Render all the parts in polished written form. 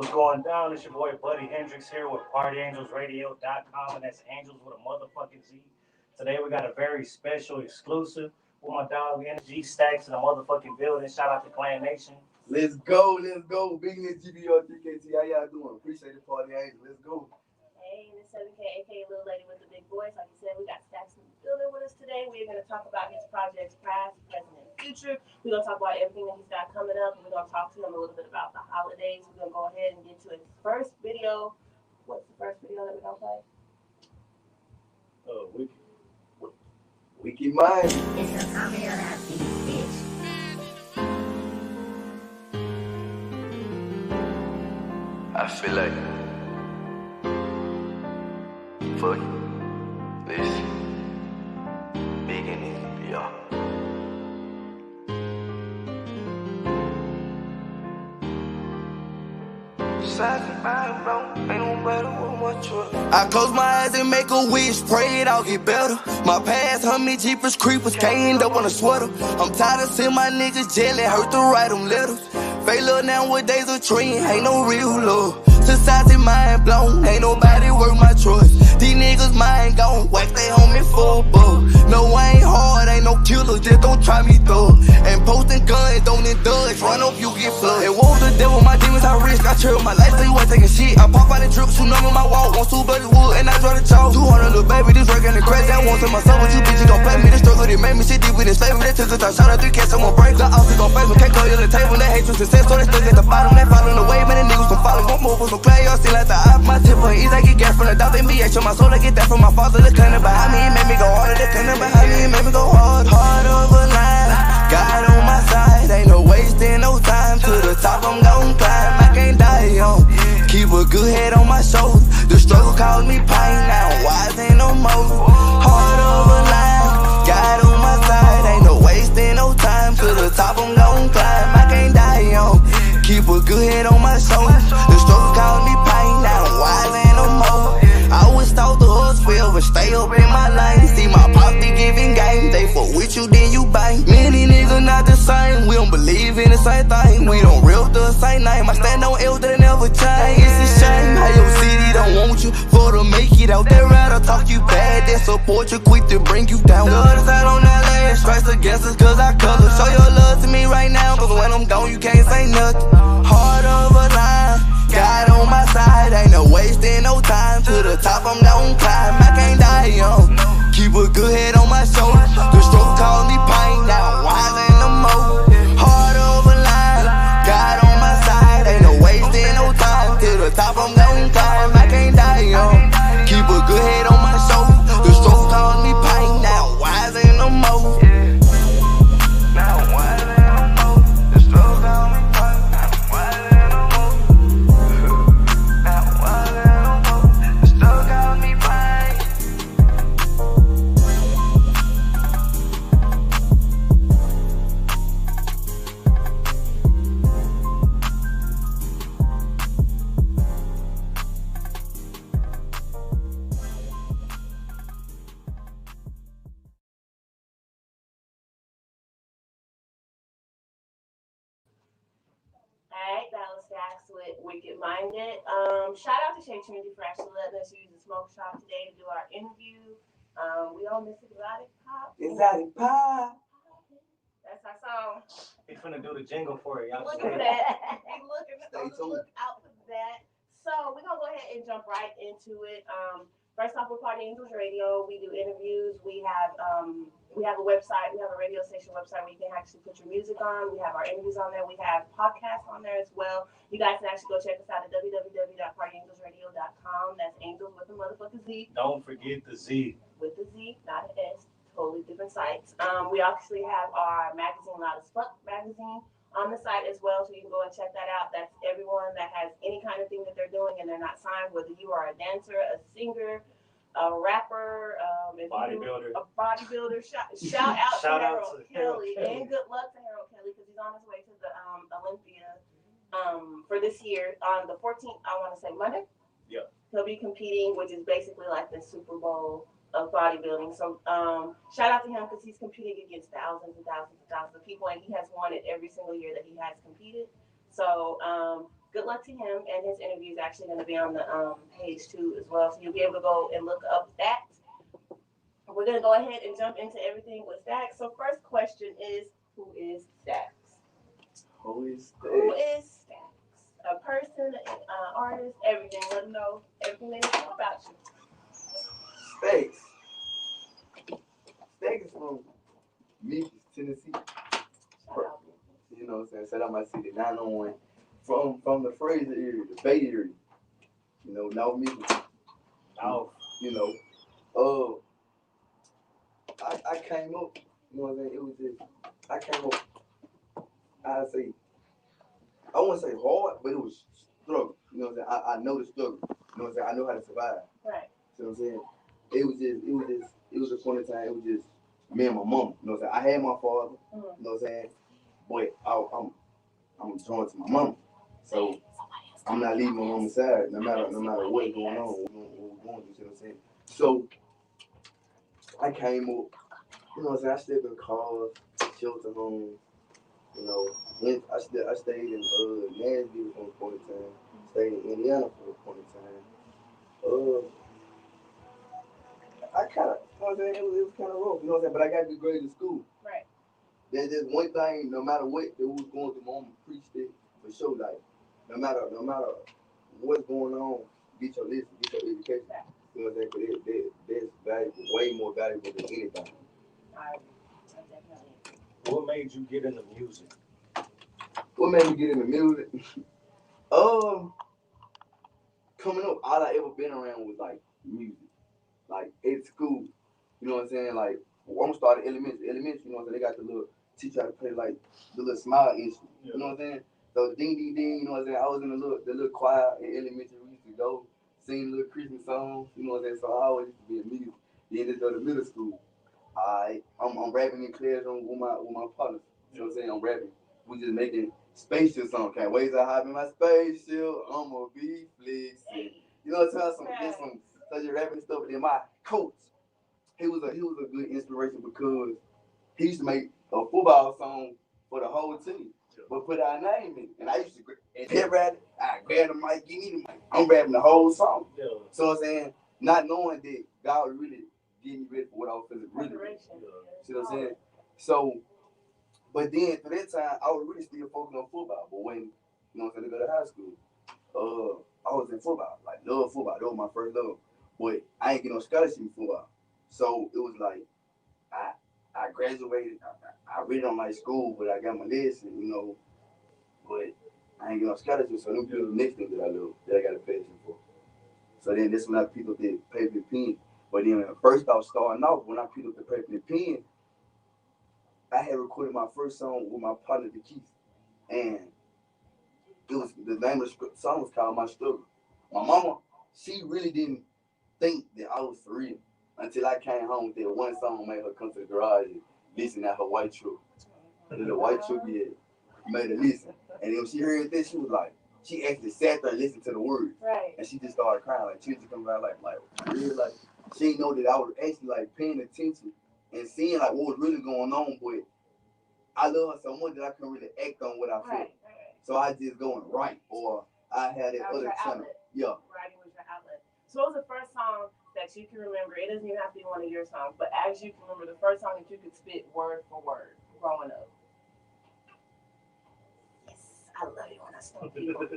What's going down? It's your boy Buddy Hendrix here with PartyAngelsRadio.com, and that's Angels with a motherfucking Z. Today we got a very special exclusive with my dog NSG STACKS in the motherfucking building. Shout out to Clan Nation. Let's go. Big Nick GBO 3KT. How y'all doing? Appreciate it, Party Angel. Let's go. Hey, and it's 7K, aka Little Lady with the Big Voice. Like you said, we got Stacks in the building with us today. We're going to talk about his projects, past, present, and future. We're going to talk about everything that he's got coming up. And we're going to talk to him a little bit about the holidays. We're going to go ahead and get to his first video. What's the first video that we're going to play? Wiki Mind. It's a comedy of that bitch. I feel like fuck this beginning, yeah. I close my eyes and make a wish, pray it all get better. My past, me jeepers, creepers, can't end up on a sweater. I'm tired of seeing my niggas jelly, hurt to write them letters. Fake love nowadays a trend, ain't no real love. Society mind blown, ain't nobody worth my trust. These niggas mind gone, whack they homie for a buck. No, I ain't hard, ain't no killer, just don't try me thug. And posting guns, don't indulge, run up, you get flooded. And woe the devil, my demons I risk, I chill my life, so you ain't taking shit. I pop out the drip, shoot on my wall, want two bloody wood, and I draw the chalk. 200 little baby, this work and the crazy, I want to myself, but you bitches gon' play me. The struggle, they made me shit deep with his favor. They took a time, shot out 3 cats, someone break. The office gon' face me, can't call you the table, they hate you success, so they stuck at the bottom, they following the way, man, the niggas gon' follow, won't move, no play, y'all still at the eye. My tip on ease, I get gas from the dog, NBA, show my soul, I get that from my father, the cunning behind me, it made me go harder, the cunning behind me, it made me go hard. Hard over line, God on my side, ain't no wasting no time, to the top I'm gon' climb, I can't die young, keep a good head on my shoulders, the struggle caused me pain, now wise ain't no more. Hard over line, God on my side, ain't no wasting no time, to the top I'm gon' climb, I can't die young, keep a good head on my shoulders, the struggle caused me pain, now wise ain't no more. I always thought the hustle fail, but stay up in my lane. See my pop be giving game, they fuck with you, then you bang. Many niggas not the same, we don't believe in the same thing. We don't rep the same name, I stand on L that never change. It's a shame how your city don't want you for to make it out. They rather talk you bad than support you, quick to bring you down. The other side on that land, strikes against us cause I color. Show your love to me right now, cause when I'm gone you can't say nothing. Hard over line, God on my side, ain't no wasting no time. To the top I'm gon' climb, I can't die young, keep a good head on my shoulders, the stroke caused me pain, now wise ain't no more. Hard over line, God on my side, ain't no wasting no time. To the top I'm gon' climb, I can't die young, keep a good head on my shoulders, the stroke caused me pain, now wise ain't no more. Now wise ain't no more, the stroke caused me pain, now wise ain't no more. Now wise ain't no more, the stroke caused me pain. Alright, that was Stacks with Wicked Minded. Shout out to Shay for actually letting us use the smoke shop today to do our interview. We on this exotic pop. Exotic pie. That's our song. He's finna do the jingle for it, y'all. Look Stay. at that. Be looking Stay on the tuned. lookout for that. So we're gonna go ahead and jump right into it. First off, with Party Angels Radio, we do interviews. We have a website. We have a radio station website where you can actually put your music on. We have our interviews on there. We have podcasts on there as well. You guys can actually go check us out at www.partyangelsradio.com. That's Angels with the motherfucking Z. Don't forget the Z. With the Z, not an S. Totally different sites. We actually have our magazine, Loud as Fuck magazine, on the site as well, so you can go and check that out. That's everyone that has any kind of thing that they're doing and they're not signed, whether you are a dancer, a singer, a rapper, Bodybuilder. a bodybuilder. Shout out to Harold Kelly. And good luck to Harold Kelly because he's on his way to the Olympia for this year on the 14th, I want to say Monday. Yeah. He'll be competing, which is basically like the Super Bowl of bodybuilding. So shout out to him because he's competing against thousands and thousands and thousands of people, and he has won it every single year that he has competed. So good luck to him, and his interview is actually going to be on the page too as well, so you'll be able to go and look up that. We're going to go ahead and jump into everything with Stacks. So first question is, who is Stacks? Who is Stacks? Who is Stacks? A person, an artist, everything. Let them know everything they know about you. Stacks. Stacks is from Memphis, Tennessee. Shout out. You know what I'm saying? Shout out my city, 901. From the Fraser area, the Bay area. You know, North Memphis. Oh, You know, I came up, you know what I'm saying? It was just, I came up, I'd say, I wouldn't say hard, but it was struggle. You know what I'm saying? I know the struggle. You know what I'm saying? I know how to survive. Right. You know what I'm saying? It was a point in time, it was just me and my mom. You know what I'm saying? I had my father, you know what I'm saying? But I'm drawn to my mom. So I'm not leaving my mom's side, no matter what's going on, what we're going through, you know what I'm saying? So I came up, you know what I'm saying? I slept in cars, shelter homes, you know. I stayed in Nashville for a point in time, stayed in Indiana for a point in time. I kind of, you know what I'm saying? It was kind of rough, you know what I'm saying? But I got good grades in school. Right. There's just one thing, no matter what they was going through, my mom preached it for sure. Like, no matter what's going on, get your listen, get your education. You know what I'm saying? Because that's valuable, way more valuable than anything. I definitely. what made you get into music? What made me get into music? Coming up, all I ever been around was like music. Like at school, you know what I'm saying? Like I'm gonna start at elementary. Elementary, you know what I'm saying? They got the little teach you how to play like the little smile instrument. You know what I'm saying? So ding ding ding, you know what I'm saying? I was in the little choir in elementary. We used to go sing little Christmas songs. You know what I'm saying? So I always used to be in music. Then just go to middle school. I'm rapping in classroom with my partners. You know what I'm saying? I'm rapping. We just making spaceship songs. Can't wait to hop in my spaceship. I'ma be flexing. You know what I'm saying? Some such a rapping stuff. And then my coach, he was a good inspiration because he used to make a football song for the whole team, but put our name in it. And I used to, and he rap, I grab the mic, give me the mic. I'm rapping the whole song. Yeah. So I'm saying, not knowing that God was really getting me ready for what I was feeling really. See what I'm saying? So, but then for that time, I was really still focused on football. But when, you know what I'm saying, to go to high school, I was in football, like love football. That was my first love. But I ain't get no scholarship in football. So it was like, I graduated. I really don't like school, but I got my lesson, you know. But I ain't get no scholarship, so them the next thing that I love, that I got a passion for. So then this when I picked up the paper and pen. But then first I was starting off, when I picked up the paper and pen, I had recorded my first song with my partner, the Keith. And it was the name of the song was called My Struggle. My mama, she really didn't think that I was for real until I came home with that one song, made her come to the garage and listen at her white truck. And the white truck made her listen. And then when she heard this, she was like, she actually sat there and listened to the words. Right. And she just started crying, like tears coming out, like really, like she didn't know that I was actually like paying attention and seeing like what was really going on. But I love her so much that I couldn't really act on what I felt. Right. So I just go and write, or I had that other channel. Yeah. Writing was your outlet. So what was the first song that you can remember? It doesn't even have to be one of your songs, but as you can remember, the first song that you could spit word for word growing up. Yes, I love it when I stump people.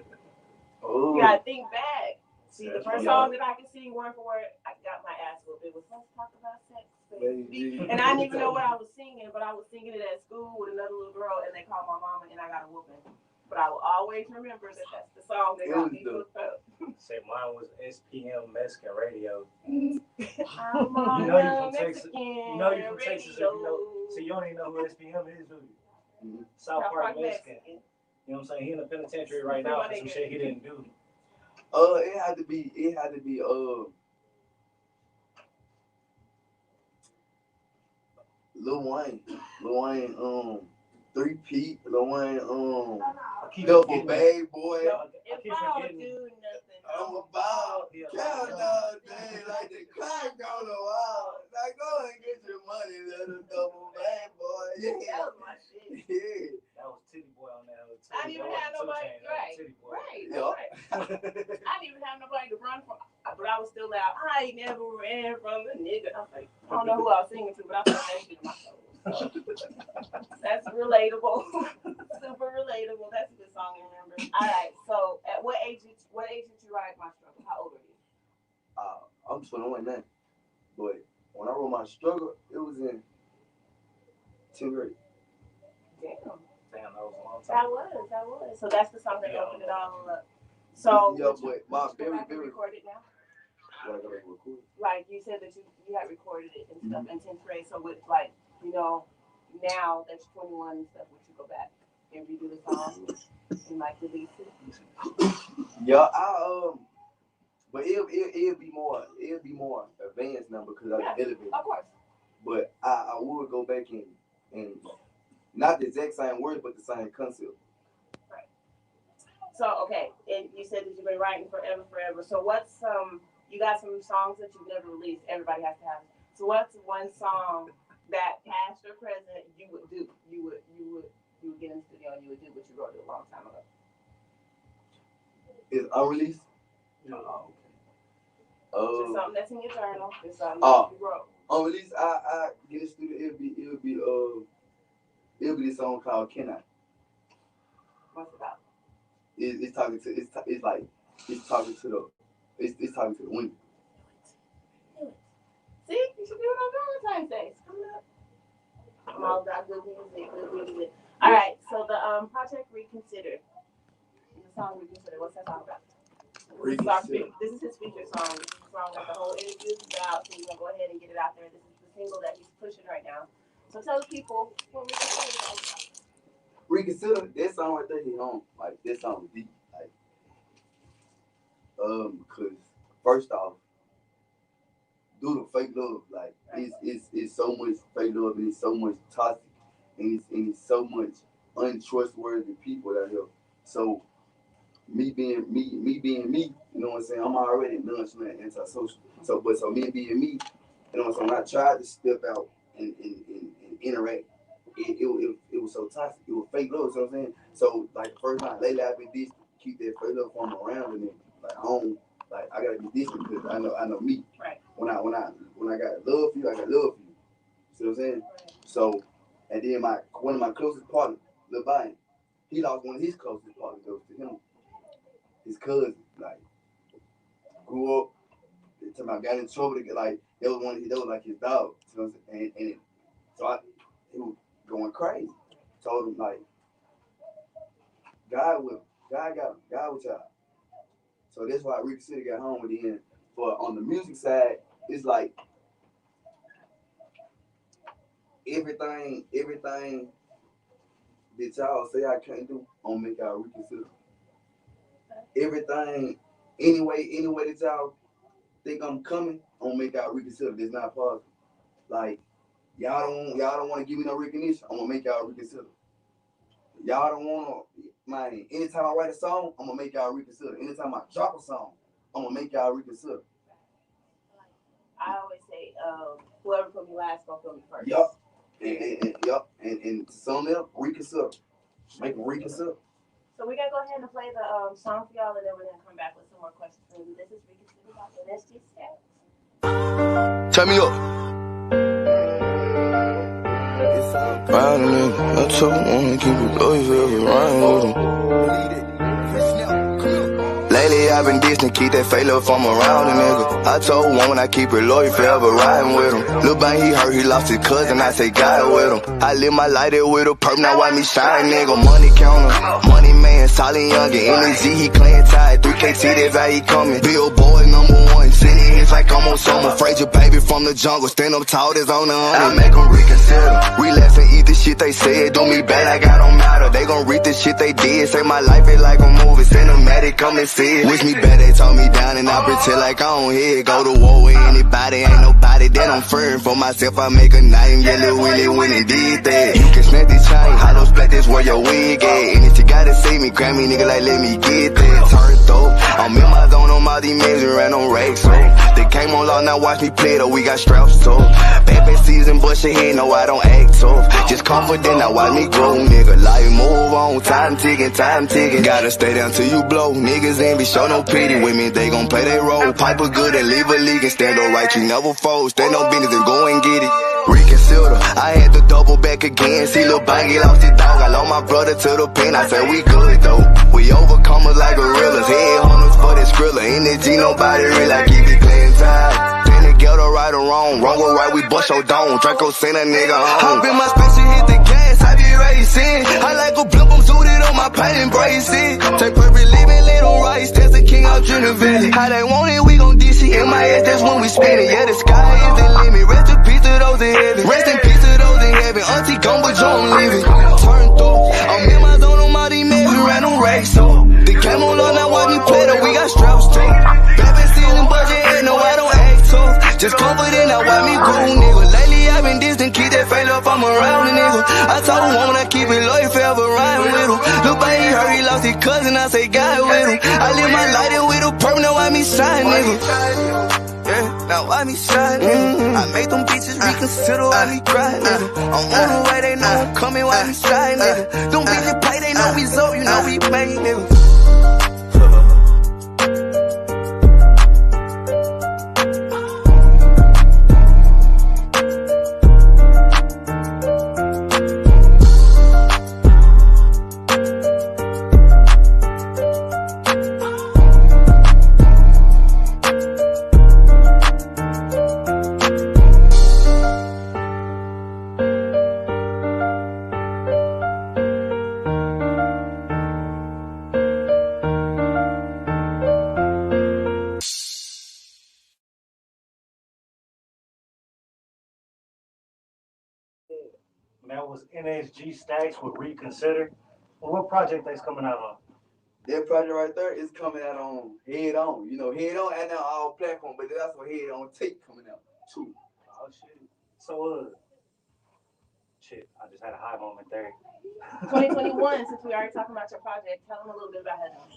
Oh. You gotta think back. See, the first song that I could sing word for word, I got my ass whooped. It was Let's Talk About Sex, baby. And I didn't even know what I was singing, but I was singing it at school with another little girl, and they called my mama, and I got a whooping. But I will always remember that that's the song that got me hooked up. Say mine was SPM Mexican Radio. I'm You on know you from Texas. Mexican You know you from Texas. If you know, radio. so you don't even know who SPM is, do you? South Park Mexican. You know what I'm saying? He in the penitentiary right now for some shit he didn't do. It had to be Lil Wayne, 3P, Lil Wayne, Double Bad Boy. If I don't do nothing, I'm about count all day like the clock on the wall. Now go and get your money, little Double Bad Boy. Yeah. That was my shit. Yeah. That was Titty Boy on that. I didn't even have nobody. Right. I never ran from a nigga. I was like, I don't know who I was singing to, but I felt that shit in my soul. So, that's relatable. Super relatable. That's a good song to remember. All right. So, at what age did you write My Struggle? How old are you? I'm 21 now. But when I wrote My Struggle, it was in 10th grade. Damn. Damn, that was a long time. That was. So that's the song that opened it all up. So Yeah, but my very, very, very recorded now. What I got to record. Like you said that you had recorded it and stuff in 10th grade. So with like, you know, now that you're 21 and stuff, would you go back and redo the song and like release it? Yeah, but it'll be more advanced now because I elevated. Of course. But I would go back and not the exact same words, but the same concept. Right. So okay, and you said that you've been writing forever. So what's you got some songs that you've never released. Everybody has to have. So what's one song that past or present you would do? You would get in the studio and you would do what you wrote a long time ago. Is unreleased? No. Okay. Just something that's in your journal. Just something that you wrote. Unreleased. I get in the studio. It'll be this song called "Can I?" What's it about? It's talking to the wind. See, you should do it on Valentine's Day. It's coming up. I'm all about good music. All right, so the project Reconsider. The song Reconsider. What's that song about? Reconsider. This is his feature song. This is the song that the whole interview is about. So we're gonna go ahead and get it out there. This is the single that he's pushing right now. So tell the people what Reconsider is all about. Reconsider, that song right there hit home. Like, that song was deep. Like, because first off, due to fake love, like, it's so much fake love and it's so much toxic and it's so much untrustworthy people out here. So me being me, you know what I'm saying? I'm already nonchalant, antisocial. So me being me, you know what I'm saying? When I tried to step out and interact, it was so toxic. It was fake love, you know what I'm saying? So like the first time lately I've been this, keep that fake love from around and then like I gotta be different because I know me. Right. When I got love for you, I got love for you. See what I'm saying? Right. So and then one of my closest partners, Lil Biden, he lost one of his closest partners to him. His cousin, like, grew up, got in trouble to get like that was like his dog. You know what I'm saying? And so he was going crazy. Told him like, God with him. God got him. God with y'all. So that's why Reconsider got home with the end. But on the music side, it's like everything that y'all say I can't do, I'm gonna make y'all reconsider. Everything, anyway that y'all think I'm coming, I'm gonna make y'all reconsider. That's not possible. Like, y'all don't want to give me no recognition, I'm gonna make y'all reconsider. Y'all don't want to, man, anytime I write a song, I'm gonna make y'all reconsider. Anytime I drop a song, I'm gonna make y'all reconsider. I always say, whoever put me last gonna put me first. Yup. And to sum it up, reconsider. Make them reconsider. So we're gonna go ahead and play the song for y'all, and then we're gonna come back with some more questions for you. This is Reconsider by NSG STACKS. Turn me up. Riding nigga, I told him keep it low, you ever riding with him. Lately I've been distant, keep that fake love from around a nigga. I told one when I keep it loyal, forever riding with him. Lil' bang, he hurt, he lost his cousin, I say God with him. I live my life there with a perp, now watch me shine, nigga. Money counter, money man, solid youngin'. NSG, he clan tied, 3KT, that's how he coming. Billboard #1, sending hits like I'm on summer. Afraid your baby from the jungle, stand up tall, that's on the honey. I make them reconsider, relapse and eat the shit they said. Do me bad like I don't matter, they gon' read the shit they did. Say my life is like a movie, cinematic, come and see it. Wish me bad, they talk me down and I pretend like I don't hear it. Go to war with anybody, ain't nobody that I'm fearing. For myself, I make a name, yellow Willie when it did that. You can snap this chain, hollow splat, that's where your wig at. And if you gotta see me, grab me, nigga, like let me get that. Turned up, I'm in my zone, on all these men, ran on racks, so they came on law, now watch me play though, we got straps, so bad season, bust your head, no, I don't act tough. Just confident, now watch me grow, nigga. Life move on, time ticking. Gotta stay down till you blow, niggas envy baby, show no pity. Women, they gon' play their role. Piper good and leave a league and stand up right, you never fold. Stand on business and go and get it. Reconsider, I had to double back again. See Lil Bangy lost his dog. I lost my brother to the pen. I said we good though. We overcomers like gorillas. Head hunters for that skrilla. NSG, nobody real. I keep it clean tight. Been together right or wrong. Wrong or right, we bust your dome. Draco send a nigga home. Hop in my special, hit the gas. I be racing. I like a blimp, I'm zooted on my pain, embrace it. Take perfect living, little rice. That's the king of Junior Valley. How they want it, we gon' dish it. In my ass, that's when we spin it. Yeah, the sky is the limit. Rest in peace to those in heaven. Rest in peace to those in heaven. Auntie gone, but you don't leave it. Turned up. I'm in my zone on my D-man. We ran on racks up. The game on up, now watch me play though. We got straps too. Baby season budget, ain't no, I don't act tough. Just confident, now watch me grow, nigga. Lately, I've been distant, keep that face up, I'm around the nigga. I told him, woman, I keep it loyal, forever riding with him. Look, baby, heard he lost his cousin, I say, God with him. I live my life with a perm, now watch me shine, nigga. Yeah, now watch me shine, nigga. I make them bitches reconsider, why me cry, nigga. I'm on the way, they know I'm coming, why me shine, nigga. Them bitches play, they know we so, you know we play, nigga. That was NSG Stacks with Reconsider. Well, what project that's coming out on? That project right there is coming out on Head On. You know, Head On and now all platform, but there's also Head On tape coming out too. Oh shit. So shit, I just had a high moment there. 2021, since we already talking about your project, tell them a little bit about Head On.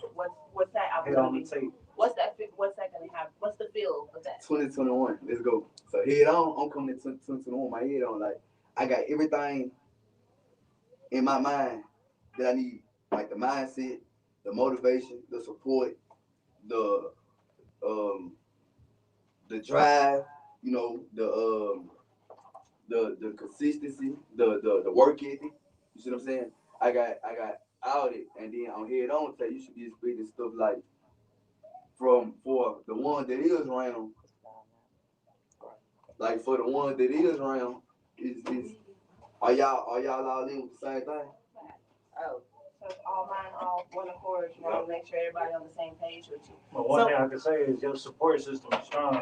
What's that album Head On gonna be? tape. What's that gonna have? What's the feel of that? 2021. Let's go. So Head On, I'm coming in 2021. My head on, like I got everything in my mind that I need, like the mindset, the motivation, the support, the drive, you know, the consistency, the work ethic. You see what I'm saying? I got all it, and then on Head On, say you should be expecting stuff like for the one that is around. Like for the ones that is around, is are y'all all in with the same thing? Oh, so it's all mine, all one accord. You want to make sure everybody on the same page with you. But one thing I can say is your support system is strong.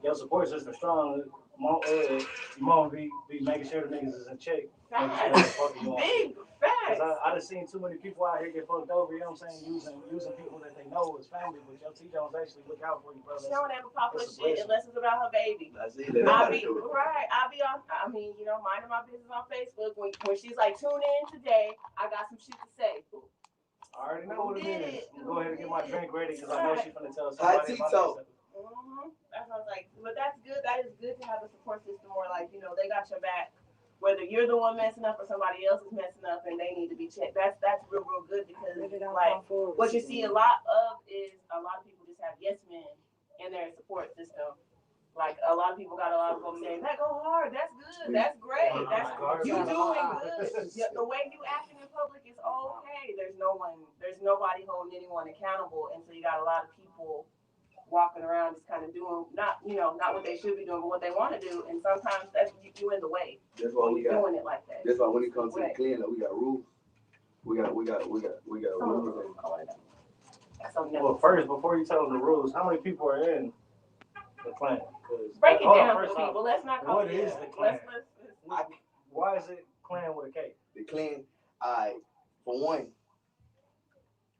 Your support system is strong. Your mom be making sure the niggas is in check. Big facts. I done seen too many people out here get fucked over, you know what I'm saying, using people that they know as family, but your T-Jones actually look out for you, brother. She don't ever pop her shit unless it's about her baby. I'll be on, I mean, you know, minding my business on Facebook. When she's like, tune in today, I got some shit to say. I already know what it is. Go ahead and get my drink ready, because I know she's gonna tell High somebody TikTok. That's what I was like, but that's good. That is good to have a support system where, like, you know, they got your back. Whether you're the one messing up or somebody else is messing up and they need to be checked. That's real good because, like, what you see a lot of is a lot of people just have yes men in their support system. Like, a lot of people got a lot of folks saying, that go hard, that's good, that's great, you doing good. The way you acting in public is okay. There's nobody holding anyone accountable, and so you got a lot of people walking around just kind of doing not what they should be doing, but what they want to do, and sometimes that's you in the way. That's why we got doing it like that. That's why when it comes to the cleanup, we got rules. We got rules. Well, first, before you tell them the rules, how many people are in the clan? Break it down for people. Let's not call what is the clan? Why is it clan with a K? The clan, for one,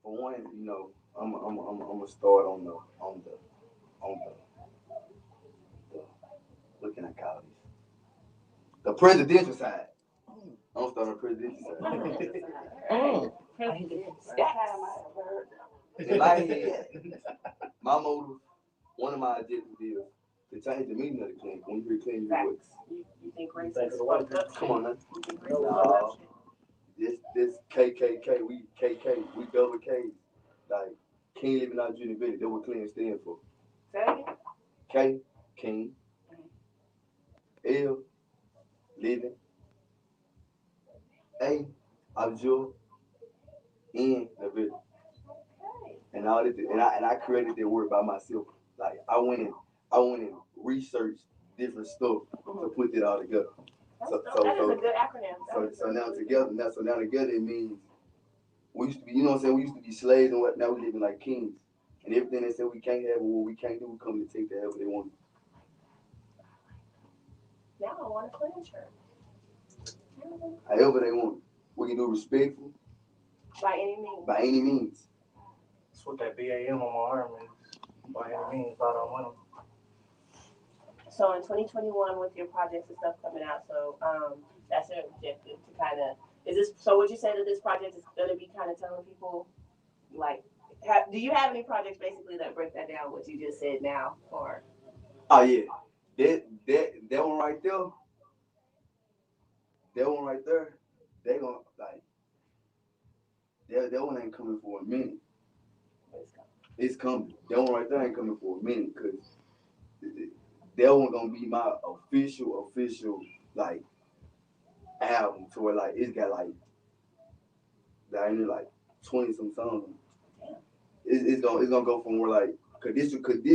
you know, I'm gonna start on the what can I call this? The presidential side. I'm gonna start on the presidential side. In my head, my motive, one of my objectives is to change the meaning of the clan. When you hear clan, you hear what? You think race is fucked up? Come on, man. You think race is fucked up? this KKK, we KK, we double K's. Like, King Living Out Junior Billy, that's what Clean stand for. Say it again? K, King. L, Living. A, Abjure. N, the Billy. And all that, and I created that word by myself. Like, I went and researched different stuff to put it all together. That is a good acronym. So now together it means we used to be, you know what I'm saying, we used to be slaves and what, now we living like kings. And everything they said we can't have or what we can't do, we come to take that whatever they want. Now I want a clean shirt. However they want. We can do respectful. By any means. By any means. That's what that BAM on my arm is. By any means, I don't want them. So in 2021, with your projects and stuff coming out, so that's your objective to kind of, so would you say that this project is going to be kind of telling people, like, do you have any projects basically that break that down, what you just said now, or? Oh yeah, that one right there, they gonna, like, that one ain't coming for a minute. It's coming. That one right there ain't coming for a minute, because that one gonna be my official like album, to where like it's got like 20 some songs. It's gonna go from where like, cause this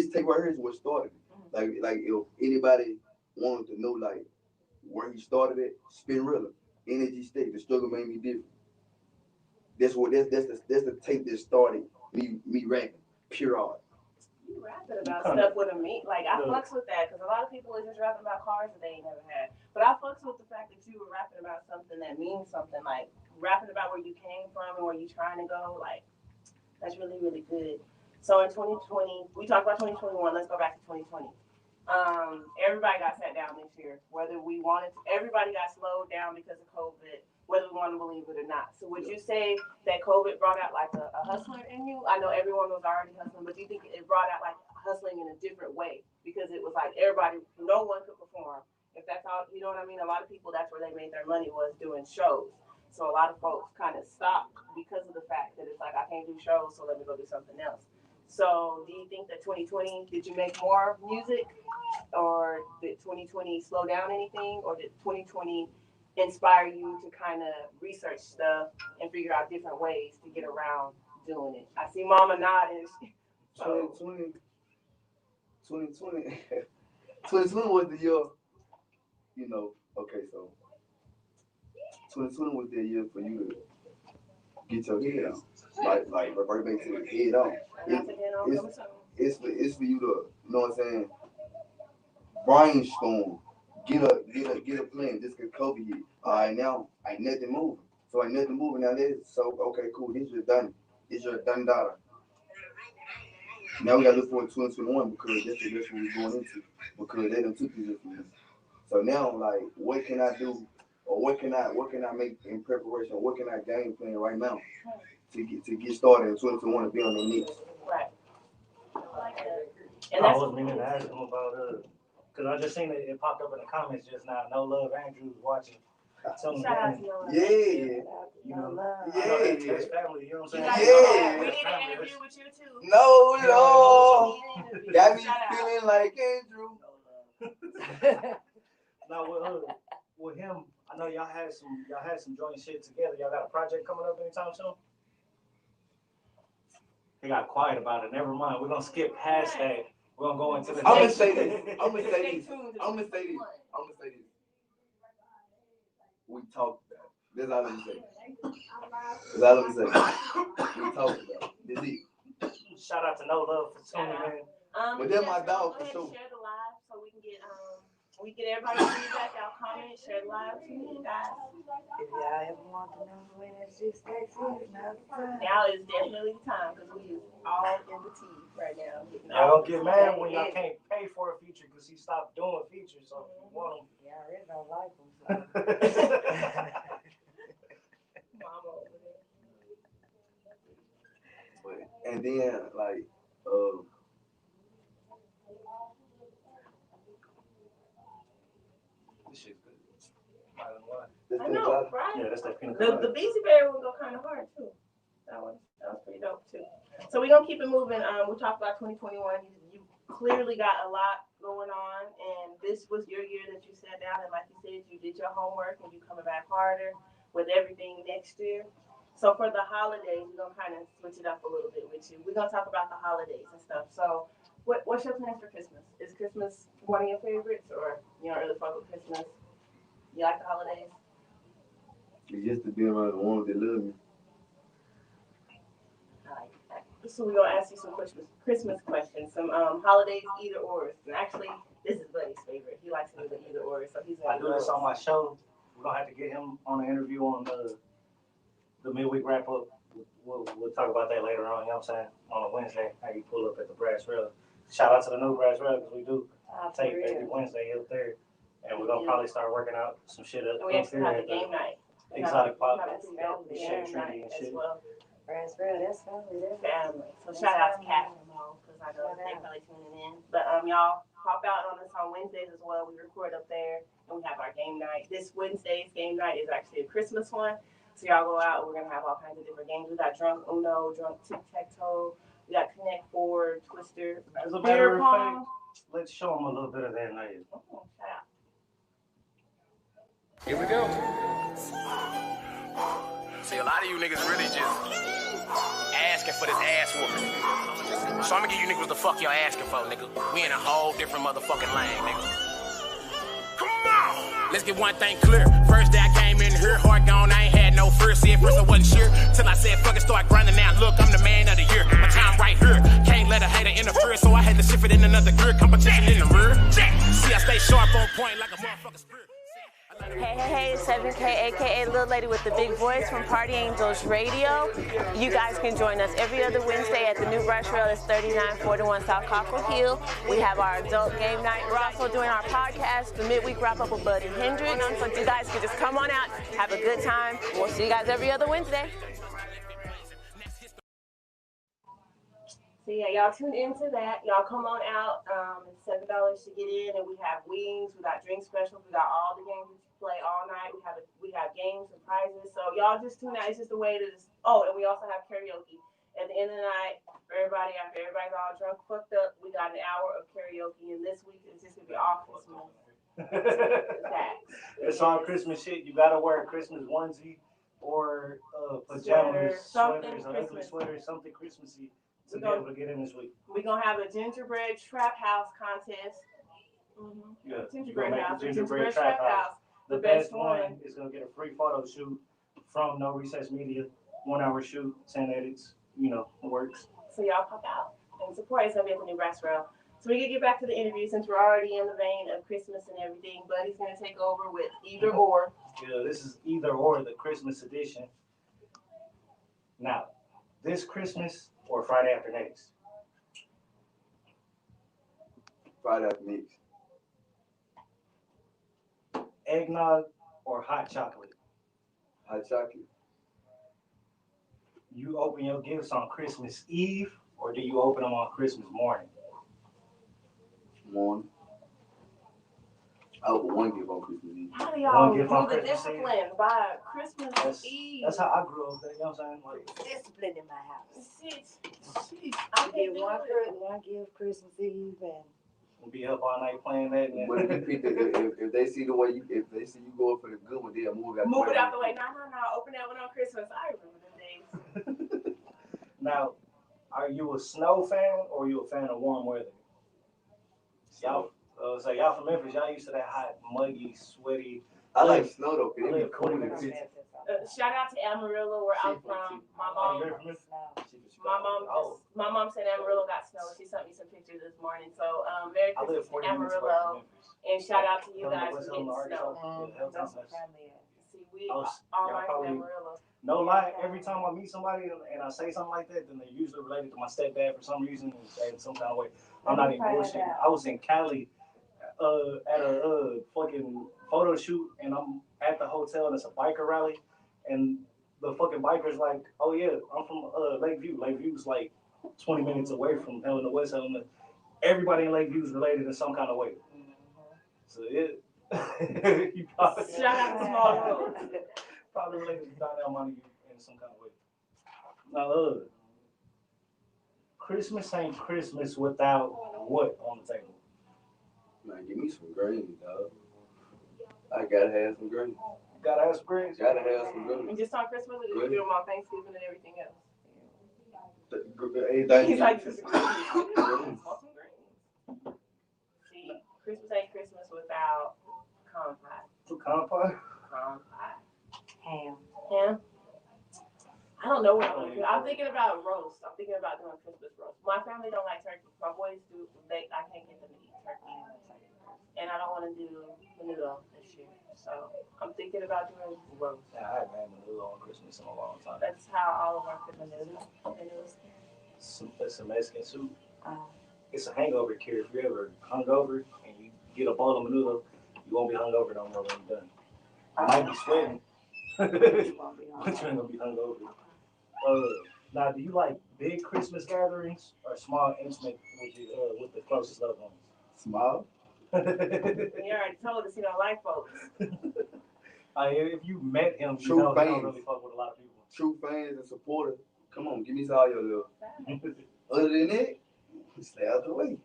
tape right here is what started it. Like if anybody wanted to know like where he started it, Spin Rilla, NSG STACKS, The Struggle Made Me Different. That's the tape that started me rapping, pure art. You rapping about stuff with a meat. Like, I fucks with that, because a lot of people are just rapping about cars that they ain't never had. But I fucks with the fact that you were rapping about something that means something, like rapping about where you came from and where you're trying to go. Like, that's really, really good. So in 2020, we talked about 2021. Let's go back to 2020. Everybody got sat down this year, whether we wanted to. Everybody got slowed down because of COVID, whether we want to believe it or not. So would you say that COVID brought out like a hustler in you? I know everyone was already hustling, but do you think it brought out like hustling in a different way? Because it was like everybody, no one could perform. If that's all, you know what I mean? A lot of people, that's where they made their money, was doing shows. So a lot of folks kind of stopped because of the fact that it's like, I can't do shows, so let me go do something else. So do you think that 2020, did you make more music, or did 2020 slow down anything, or did 2020 inspire you to kind of research stuff and figure out different ways to get around doing it? I see Mama nodding. 2020 was the year, you know, okay, so 2020 was the year for you to get your head on. Like revert back to the head on. It's for you to, you know what I'm saying, brainstorm, get a plan. This could COVID hit. All right, now ain't nothing moving. So ain't nothing moving now. So okay, cool. This is done. It's your done dollar. Now we gotta look for 2021, because that's what we're going into. Because they done took this from us. So now, like, what can I do, or what can I make in preparation? What can I game plan right now to get started in 2021 and be on the next? Right. I like that. And I was meaning to ask him about because I just seen it popped up in the comments just now. No Love Andrew's watching. Shout out to y'all. Yeah. You know, Yeah. that's family. You know what I'm saying? Yeah. We need an interview with you too. No, no. We Got me Shout out. feeling like Andrew. Now with him, I know y'all had some joint shit together. Y'all got a project coming up anytime soon? He got quiet about it. Never mind. We're gonna skip past that. We're gonna go into the I'm gonna next. say this. We talked about it. That's all I'm gonna say. We talked about it. That's it. Shout out to No Love for tuning in. But they're my dog for sure. Share the live so we can get everybody's feedback, y'all comment, share the live to me, guys. If y'all ever want to know when NSG STACKS is, now the time. Now is definitely the time, because we is all in the tea right now. Y'all don't get mad when y'all can't pay for a feature because he stopped doing features. So if you want them. Y'all really don't like them. So. Mama over there. But, and then like this shit's good. That's I know, chocolate. right? Yeah, that's that peanut The butter. Beezy Berry one go kind of hard too. That was pretty dope too. So we're gonna keep it moving. We talked about 2021. You clearly got a lot going on, and this was your year that you sat down and, like you said, you did your homework and you coming back harder with everything next year. So for the holidays, we're gonna kind of switch it up a little bit with you. We're gonna talk about the holidays and stuff. So what's your plans for Christmas? Is Christmas one of your favorites, or you don't really fuck with Christmas? You like the holidays? It's just to be around the ones that love me. So we're gonna ask you some Christmas questions, some holidays either or. And actually, this is Buddy's favorite. He likes to do the either or, so he's gonna I do this on my show. We're gonna have to get him on an interview on the midweek wrap up. We'll talk about that later on. You know what I'm saying? On a Wednesday, how you pull up at the Brass Rail. Shout out to the new Brass Rail because we do take every Wednesday up there, and we're gonna probably start working out some shit up. And we actually have a game night. Exotic pop, Shay, trendy and shit. well. Brass Rail, that's family. Family. So shout out to Cat and Mo, because I know they probably tuning in. But y'all pop out on us on Wednesdays as well. We record up there, and we have our game night. This Wednesday's game night is actually a Christmas one. So y'all go out, and we're gonna have all kinds of different games. We got Drunk Uno, Drunk Tic-Tac-Toe, we got Connect Four, Twister, As a matter of fact, let's show them a little bit of that night. Oh, shout out. Here we go. See, a lot of you niggas really just asking for this ass whooping. So I'm gonna give you niggas what the fuck y'all asking for, nigga. We in a whole different motherfucking lane, nigga. Come on! Let's get one thing clear. First day I came in here, hard gone, I ain't had no fear. See, at first I wasn't sure, till I said fuck it, start grinding now. Look, I'm the man of the year. My time right here. Can't let a hater interfere, so I had to shift it in another gear. Competition in the rear. See, I stay sharp on point like a motherfucking spirit. Hey, 7K, aka Little Lady with the Big Voice from Party Angels Radio. You guys can join us every other Wednesday at the New Brush Rail. It's 3941 South Cockrell Hill. We have our adult game night. We're also doing our podcast, the midweek wrap up with Buddy Hendrix. So you guys can just come on out, have a good time. We'll see you guys every other Wednesday. So yeah, y'all tune into that. Y'all come on out. It's $7 to get in, and we have wings. We got drink specials. We got all the games we play all night. We have games and prizes. So y'all just tune out. It's just a way to just. Oh, and we also have karaoke at the end of the night. For everybody, after everybody's all drunk, fucked up, we got an hour of karaoke. And this week it's just gonna be all Christmas. It's all Christmas shit. You gotta wear a Christmas onesie or pajamas, sweaters, an ugly sweater, something Christmassy. To be able to get in this week. We're gonna have a gingerbread trap house contest. Yeah, Gingerbread house. Gingerbread trap house. The best one is gonna get a free photo shoot from No Recess Media. 1 hour shoot, 10 edits. You know, it works. So y'all pop out and support. It's gonna be at the New Brass Rail. So we can get back to the interview since we're already in the vein of Christmas and everything. Buddy's gonna take over with either or. Yeah, this is either or, the Christmas edition. Now, this Christmas or Friday after next? Friday after next. Eggnog or hot chocolate? Hot chocolate. You open your gifts on Christmas Eve or do you open them on Christmas morning? Morning. I open one gift on Christmas Eve. How do y'all do the Christmas discipline by Christmas Eve? That's how I grew up. You know what I'm saying? Like, Discipline in my house. Shit. I We can't get do it. one gift Christmas Eve and be up all night playing that. And But if they see the way if they see you go up for the good one, they'll move it out the way. No. Open that one on Christmas. I remember them days. Now, are you a snow fan or are you a fan of warm weather? Y'all, y'all from Memphis, y'all used to that hot, muggy, sweaty. I like snow though, I cause it live be cool in cool. the city. Shout out to Amarillo, where I'm from. My mom said Amarillo got snow. She sent me some pictures this morning. So Merry Christmas to Amarillo, and shout out to you guys for getting snow. that's what family is. See, we all right in Amarillo. No lie, every time I meet somebody and I say something like that, then they're usually related to my stepdad for some reason in some kind of way. I'm not even bullshitting. I was in Cali at a fucking photo shoot and I'm at the hotel and it's a biker rally and the fucking biker's like, oh yeah, I'm from Lakeview. Lakeview's like 20 minutes away from Helena West Helena. Everybody in Lakeview is related in some kind of way. So You probably, Shout out to Small Road. probably related to Donnell money in some kind of way. Now, Christmas ain't Christmas without what on the table? Man, give me some greens, dog. I gotta have some greens. Gotta have some greens. Gotta have some And greens. just on Christmas, or do you do them on Thanksgiving and everything else? Everything. He's like, just greens. want some greens. See, Christmas ain't Christmas without corn pie. Pecan pie? Corn pie. Ham. Yeah. I don't know what I'm gonna do. I'm thinking about roast. I'm thinking about doing Christmas roast. My family don't like turkey. My boys do. I can't get them to eat turkey. And I don't want to do menudo this year. So I'm thinking about doing roast. Yeah, I haven't had menudo on Christmas in a long time. That's how all of our Christmas menudos. It's a Mexican soup. Uh, It's a hangover cure. If you're ever hungover and you get a bowl of menudo, you won't be hungover no more when you're done. I might be sweating, you won't be on but you ain't gonna be hungover. Now, do you like big Christmas gatherings or small, intimate with the closest loved ones? Small. You already told us you don't like folks. If you met him, you True know you don't fans. really fuck with a lot of people. True fans and supporters. Come on, give me all your love. Other than that, stay out the way.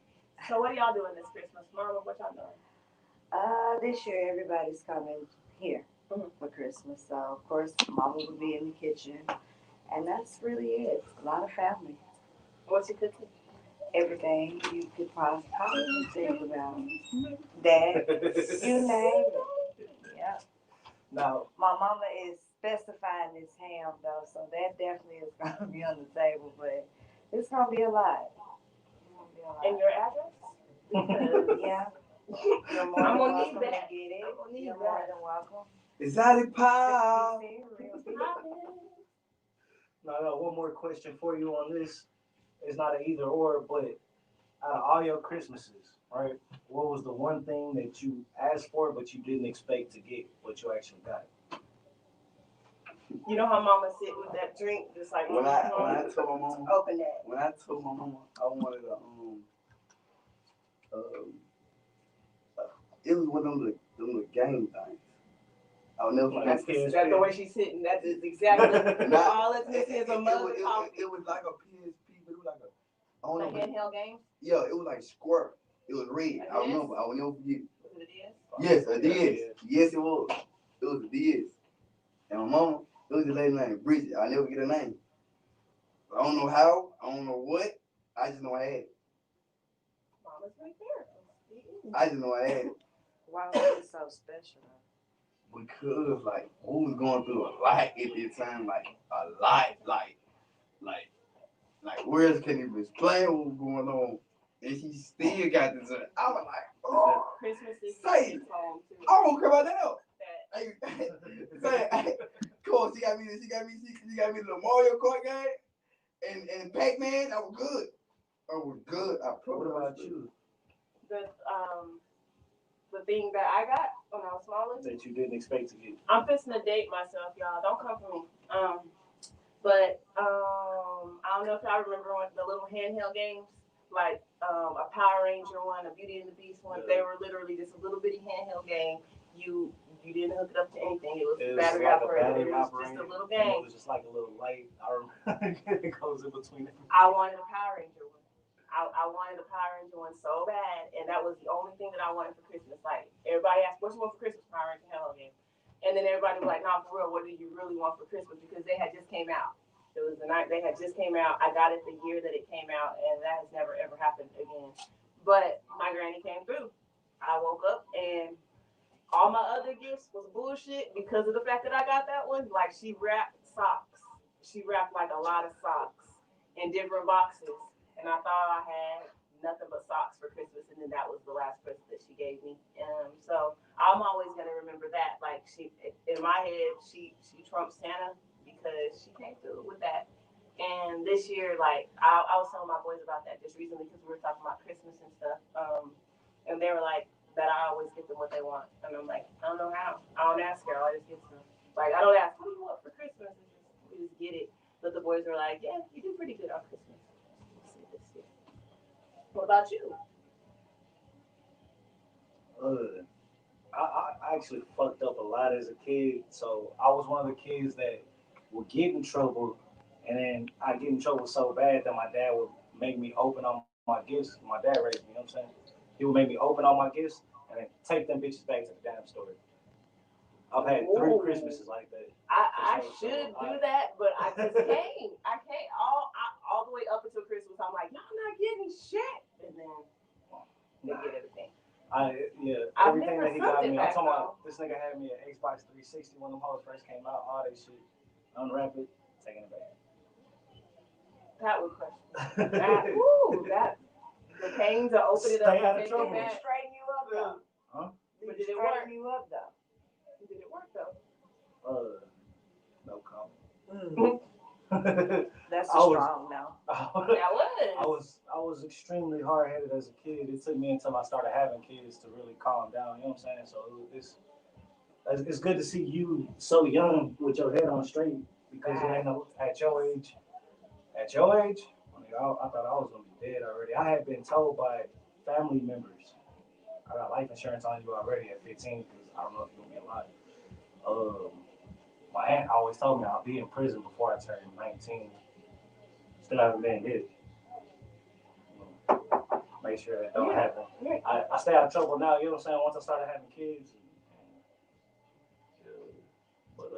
So what are y'all doing this Christmas? Mama, what y'all doing? this year everybody's coming here for Christmas. So of course Mama will be in the kitchen, and that's really it. A lot of family. What's your cooking? Everything you could possibly think about. That, you name it. Yeah. Now, My mama is specifying this ham though, so that definitely is gonna be on the table, but it's gonna be a lot. It's gonna be a lot. And your address? Yeah. You're more I'm than gonna need welcome that. to get it. I'm gonna need You're that. more than welcome. Exotic pie. 60 real now, one more question for you on this. It's not an either or, but out of all your Christmases, right? What was the one thing that you asked for but you didn't expect to get, but you actually got? You know how Mama sit with that drink, just like When I told my mama, open that. when I told my mama I wanted it was one of them little game things. I'll never Like forget. That's the way she's sitting. That is exactly all it's missing is a mug of coffee. It was like a PSP, but it was like a, I don't A know. handheld game? Yeah, it was like square. It was red. Like I this? remember. I will never forget. Was it a DS? Yes, a DS. Yes, it was. It was a DS. And my mama, it was a lady named Bridget. I'll never get her name. I don't know how. I don't know what. I just know I had it. Mama's right there. I just know I had it. Why was it so special? Because, like, we was going through a lot at that time. Like, a lot. Like, words can't even explain what was going on. And she still got this. I was like, oh. Christmas is Say it. home too. I don't care about that else. That Hey, say, cool. She got me the Mario Kart game and Pac-Man. I was good. I What about you? The thing that I got when I was smaller That you didn't expect to get? I'm fixing to date myself, y'all. Don't come for me. But I don't know if y'all remember the little handheld games, like a Power Ranger one, a Beauty and the Beast one. They were literally just a little bitty handheld game. You didn't hook it up to anything. It was battery like operated. It was just a little game. It was just like a little light. I remember it goes in between. I wanted a Power Ranger one. I wanted a Power Ranger one so bad, and that was the only thing that I wanted for Christmas. Like, everybody asked, what you want for Christmas? Power Ranger handheld game. And then everybody was like, no, for real, what do you really want for Christmas? Because they had just came out. It was the night they had just came out. I got it the year that it came out, and that has never, ever happened again. But my granny came through. I woke up, and all my other gifts was bullshit because of the fact that I got that one. Like, she wrapped socks. She wrapped, like, a lot of socks in different boxes. And I thought I had nothing but socks for Christmas, and then that was the last present that she gave me. So I'm always gonna remember that. Like, she, in my head, she trumped Santa because she came through with that. And this year, like, I was telling my boys about that just recently because we were talking about Christmas and stuff. And they were like, that I always get them what they want. And I'm like, I don't know how. I don't ask her. I just get them. Like, I don't ask, what do you want for Christmas? We just get it. But the boys were like, yeah, you do pretty good on Christmas. What about you? I I actually fucked up a lot as a kid. So I was one of the kids that would get in trouble, and then I get in trouble so bad that my dad would make me open all my gifts. My dad raised me, you know what I'm saying? He would make me open all my gifts and then take them bitches back to the damn store. I've had 3 Christmases like that. I should do that, but I just can't. I can't all the way up until Christmas. I'm like, y'all not getting shit, and then they get everything. Everything that he got me. I'm talking about this nigga had me an Xbox 360 when them hoes first came out. All that shit, unwrap it, taking it back. That was question. That the pains to open it up Stay out and of take trouble. it back. Straighten you up though. Huh? But did it work? Straighten you up though. Did it work though? No comment. That's I was- strong now. That was. I was extremely hard headed as a kid. It took me until I started having kids to really calm down. You know what I'm saying? So it's good to see you so young with your head on straight because it ain't no, at your age. At your age, I thought I was gonna be dead already. I had been told by family members, I got life insurance on you already at 15 because I don't know if you're gonna be alive. My aunt always told me I'll be in prison before I turn 19. Still haven't been hit. Make sure that don't happen. I stay out of trouble now, you know what I'm saying? Once I started having kids. But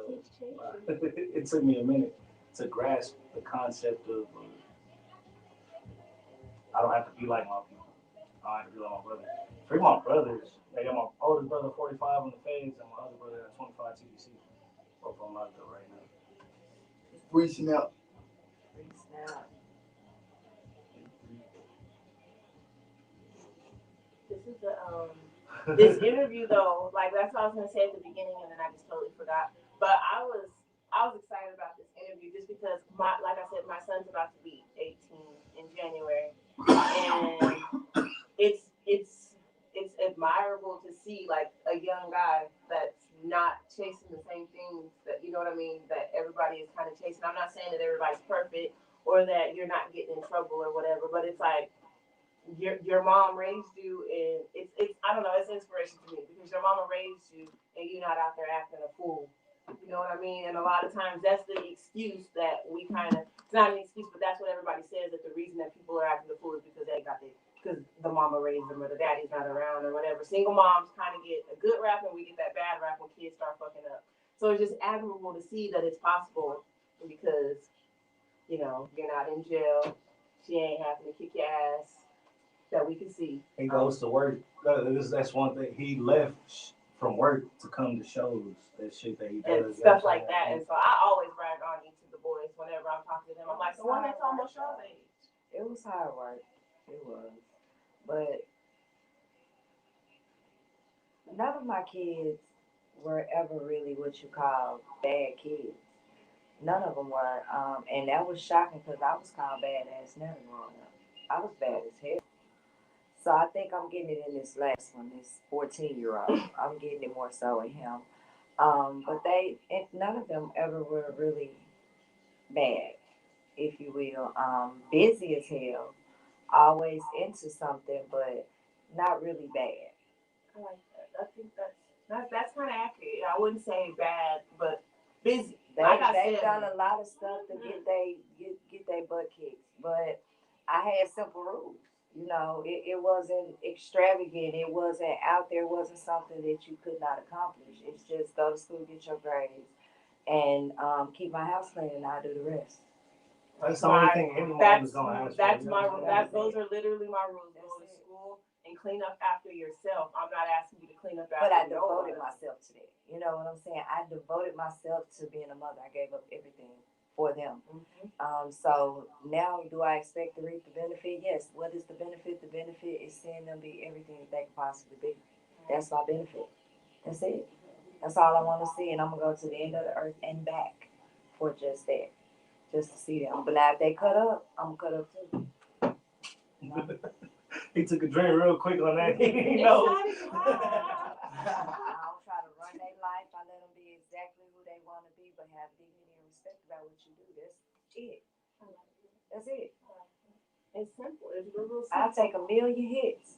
it took me a minute to grasp the concept of I don't have to be like my people. I don't have to be like my brother. 3 of my brothers, I got my oldest brother 45 on the feds and my other brother at 25 TDC. Both of them out there right now. Reaching out. This is this interview though, like that's what I was gonna say at the beginning, and then I just totally forgot. But I was excited about this interview just because like I said, my son's about to be 18 in January, and it's admirable to see like a young guy that's not chasing the same things that, you know what I mean, that everybody is kind of chasing. I'm not saying that everybody's perfect or that you're not getting in trouble or whatever, but it's like your mom raised you, and it's I don't know, it's inspiration to me because your mama raised you and you're not out there acting a fool. You know what I mean? And a lot of times that's the excuse that we kind of, it's not an excuse, but that's what everybody says, that the reason that people are acting a fool is because because the mama raised them or the daddy's not around or whatever. Single moms kind of get a good rap and we get that bad rap when kids start fucking up. So it's just admirable to see that it's possible because, you know, you're not in jail. She ain't having to kick your ass that we can see. He goes to work. That's one thing. He left from work to come to shows. That shit that he does. And stuff like that. And so I always brag on each of the boys whenever I'm talking to them. I'm like, the one that's almost your age. It was hard work. It was. But none of my kids were ever really what you call bad kids. None of them were. And that was shocking because I was called badass never growing up. I was bad as hell. So I think I'm getting it in this last one, this 14-year-old. I'm getting it more so in him. But none of them ever were really bad, if you will. Busy as hell, always into something, but not really bad. I like that. I think that's kind of accurate. I wouldn't say bad, but busy. They've done a lot of stuff to get they butt kicked, but I had simple rules. You know, it wasn't extravagant. It wasn't out there. It wasn't something that you could not accomplish. It's just go to school, get your grades, and keep my house clean, and I'll do the rest. That's the only thing any mom is gonna ask for. That's my rule. Those are literally my rules. Go to school and clean up after yourself. I'm not asking you to clean up after. But I devoted myself to that. You know what I'm saying? I devoted myself to being a mother. I gave up everything for them. Mm-hmm. So now, do I expect to reap the benefit? Yes. What is the benefit? The benefit is seeing them be everything that they can possibly be. That's my benefit. That's it. That's all I want to see, and I'm gonna go to the end of the earth and back for just that, just to see them. But now, if they cut up, I'm gonna cut up too. You know? He took a drink real quick on that. He knows. I don't try to run their life. I let them be exactly who they want to be, but have dignity and respect about what you do. That's it. That's it. It's simple. It's real simple. I'll take a million hits.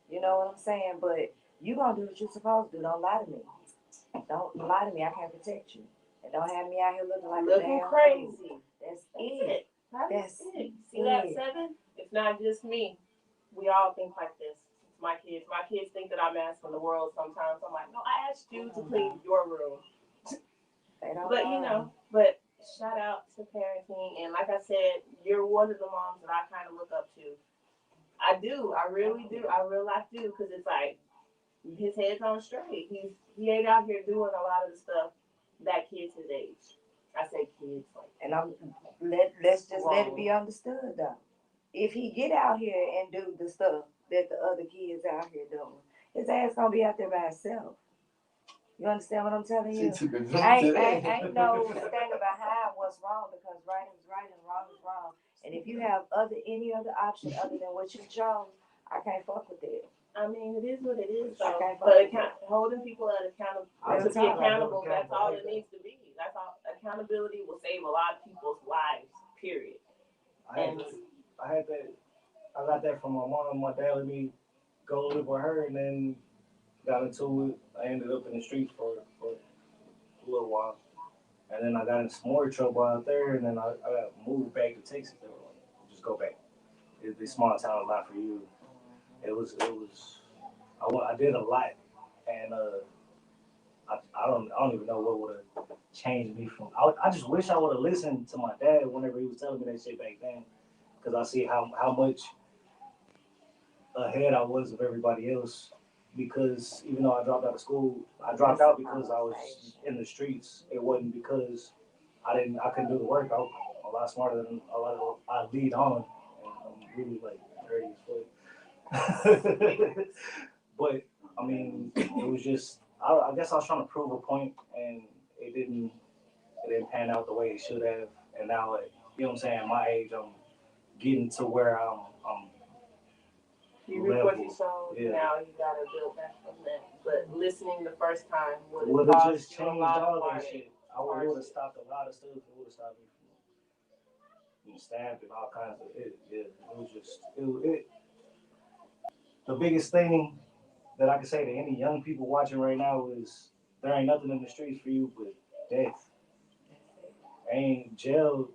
You know what I'm saying? But You gonna do what you're supposed to do. Don't lie to me. Don't lie to me. I can't protect you. And don't have me out here looking like a damn crazy. fool. That's it. That's it. See that 7? It's not just me. We all think like this. It's my kids. My kids think that I'm asking the world sometimes. I'm like, no, I asked you to clean your room. They don't But know. but shout out to parenting. And like I said, you're one of the moms that I kind of look up to. I do. I really do. I real life do. Because it's like, his head's on straight. He ain't out here doing a lot of the stuff that kids his age. I say kids. And let's just let it be understood though. If he get out here and do the stuff that the other kids out here doing, his ass gonna be out there by himself. You understand what I'm telling you? Ain't no standing behind what's wrong, because right is right and wrong is wrong. And if you have any other option other than what you chose, I can't fuck with it. I mean, it is what it is, though. Okay, but holding people accountable, to be accountable, that's all it needs to be. That's all. Accountability will save a lot of people's lives, period. I got that from my mom. My dad let me go live with her, and then got into it. I ended up in the streets for a little while. And then I got in some more trouble out there, and then I got moved back to Texas. They were like, just go back. This small town is not for you. I did a lot, and I don't even know what would have changed me from. I just wish I would have listened to my dad whenever he was telling me that shit back then, because I see how much ahead I was of everybody else. Because even though I dropped out of school, I dropped out because I was in the streets. It wasn't because I couldn't do the work. I was a lot smarter than a lot of. I lead on, and I'm really like dirty as fuck. But I mean, it was just. I guess I was trying to prove a point, and it didn't pan out the way it should have. And now, like, you know what I'm saying? At my age, I'm getting to where I'm you reap what you sow. Yeah. Now you gotta build back from that. But listening the first time would have just changed all that shit. I would have stopped a lot of stuff. It would have stopped me from stabbed and all kinds of it. It was just it. The biggest thing that I can say to any young people watching right now is there ain't nothing in the streets for you but death. Jail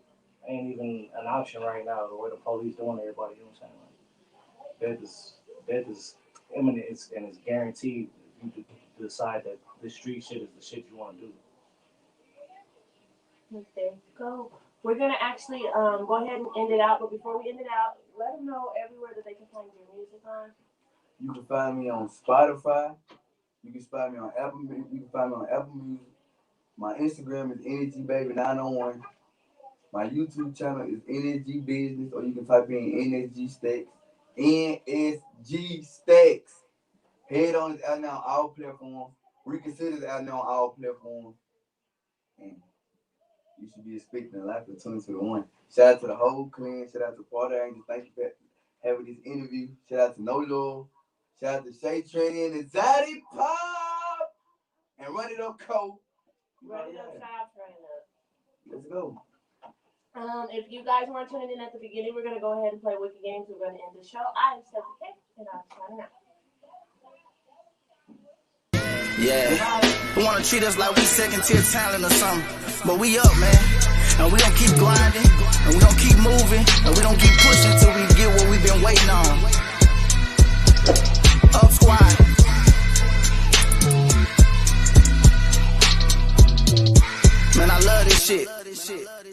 ain't even an option right now. The way the police doing everybody, you know what I'm saying? Death is imminent, and it's guaranteed if you decide that this street shit is the shit you want to do. There you go. We're gonna actually go ahead and end it out, but before we end it out, let them know everywhere that they can find your music on. You can find me on Spotify. You can find me on Apple. You can find me on Apple Music. My Instagram is NSGBaby901. My YouTube channel is NSG Business, or you can type in NSG STACKS. NSG STACKS. Head on is out now on all platforms. Reconsider is out now on all platforms. And you should be expecting a lot for 2021. Shout out to the whole clan. Shout out to Party Angels. Thank you for having this interview. Shout out to No Love. Shout out to Shay, Trendy, and the Zaddy Pop. And Run It Up Co. Run It Up, stop, Run It Up. Let's go. If you guys weren't tuning in at the beginning, we're going to go ahead and play Wiki Games. We're going to end the show. I am Stephanie K, and I'm signing out. Yeah, they wanna treat us like we second-tier talent or something, but we up, man, and we gon' keep grinding, and we gon' keep moving, and we gon' keep pushing till we get what we've been waiting on.